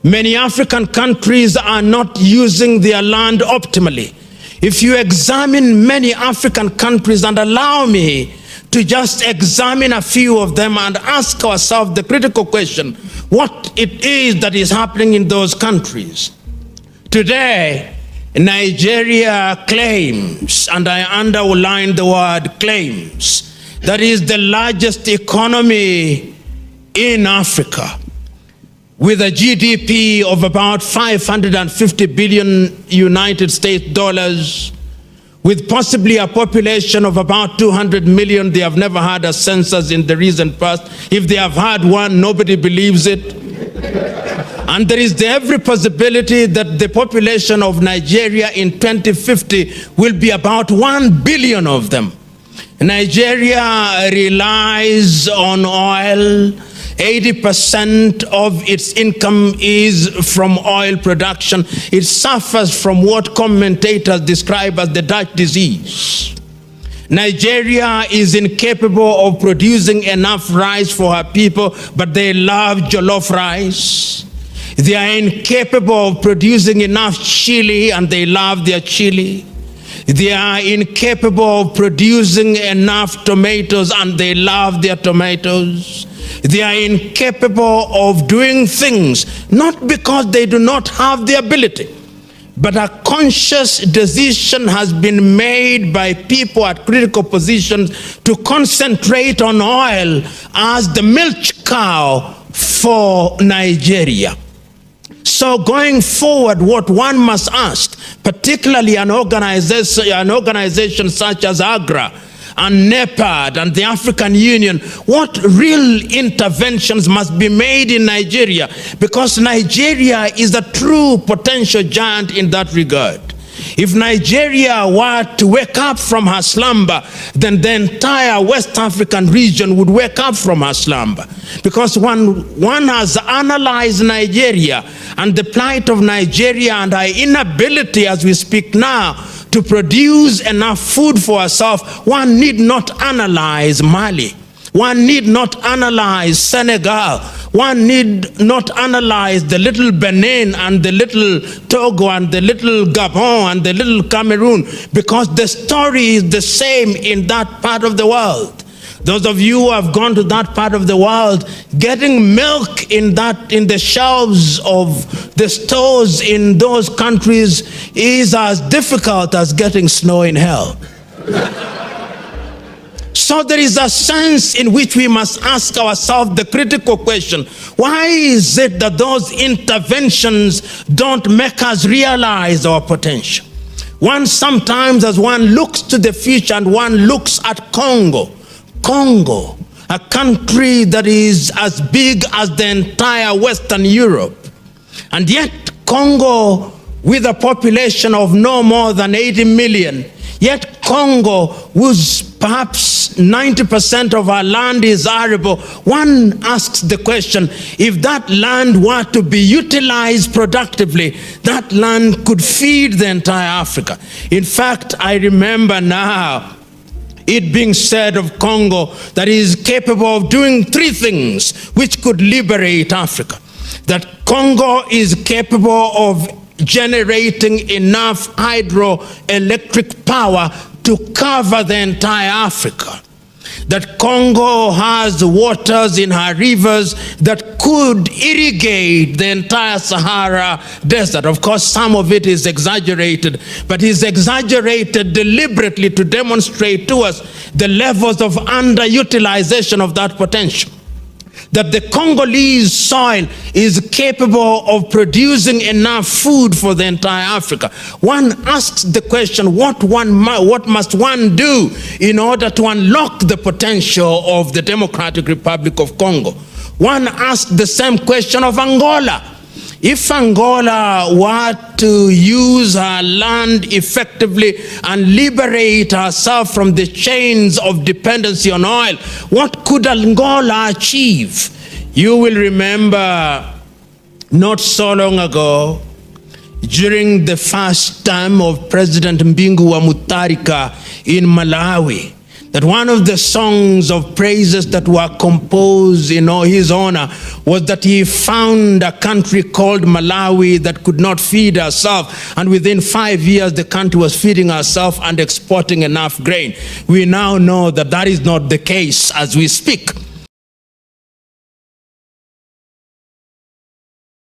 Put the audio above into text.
Many African countries are not using their land optimally. If you examine many African countries, and allow me to just examine a few of them and ask ourselves the critical question, what it is that is happening in those countries. Today, Nigeria claims, and I underline the word claims, that is the largest economy in Africa, with a GDP of about 550 billion United States dollars, with possibly a population of about 200 million. They have never had a census in the recent past. If they have had one, nobody believes it. And there is every possibility that the population of Nigeria in 2050 will be about 1 billion of them. Nigeria relies on oil. 80% of its income is from oil production. It suffers from what commentators describe as the Dutch disease. Nigeria is incapable of producing enough rice for her people, but they love jollof rice. They are incapable of producing enough chili, and they love their chili. They are incapable of producing enough tomatoes, and they love their tomatoes. They are incapable of doing things, not because they do not have the ability, but a conscious decision has been made by people at critical positions to concentrate on oil as the milk cow for Nigeria. So going forward, what one must ask, particularly an organization such as AGRA and NEPAD and the African Union, what real interventions must be made in Nigeria? Because Nigeria is a true potential giant in that regard. If Nigeria were to wake up from her slumber, then the entire West African region would wake up from her slumber. Because one has analyzed Nigeria and the plight of Nigeria and our inability as we speak now to produce enough food for ourselves, one need not analyze Mali. One need not analyze Senegal. One need not analyze the little Benin and the little Togo and the little Gabon and the little Cameroon, because the story is the same in that part of the world. Those of you who have gone to that part of the world, getting milk in the shelves of the stores in those countries is as difficult as getting snow in hell. So there is a sense in which we must ask ourselves the critical question, why is it that those interventions don't make us realize our potential? One sometimes, as one looks to the future and one looks at Congo, a country that is as big as the entire Western Europe, and yet Congo, with a population of no more than 80 million, yet Congo, whose perhaps 90% of our land is arable, one asks the question, if that land were to be utilized productively, that land could feed the entire Africa. In fact, I remember now it being said of Congo that he is capable of doing three things which could liberate Africa. That Congo is capable of generating enough hydroelectric power to cover the entire Africa. That Congo has waters in her rivers that could irrigate the entire Sahara Desert. Of course, some of it is exaggerated, but it's exaggerated deliberately to demonstrate to us the levels of underutilization of that potential. That the Congolese soil is capable of producing enough food for the entire Africa. One asks the question, what must one do in order to unlock the potential of the Democratic Republic of Congo? One asks the same question of Angola. If Angola were to use her land effectively and liberate herself from the chains of dependency on oil, what could Angola achieve? You will remember not so long ago, during the first term of President Mbingu wa Mutharika in Malawi, that one of the songs of praises that were composed in his honor was that he found a country called Malawi that could not feed herself, and within 5 years the country was feeding herself and exporting enough grain. We now know that that is not the case as we speak.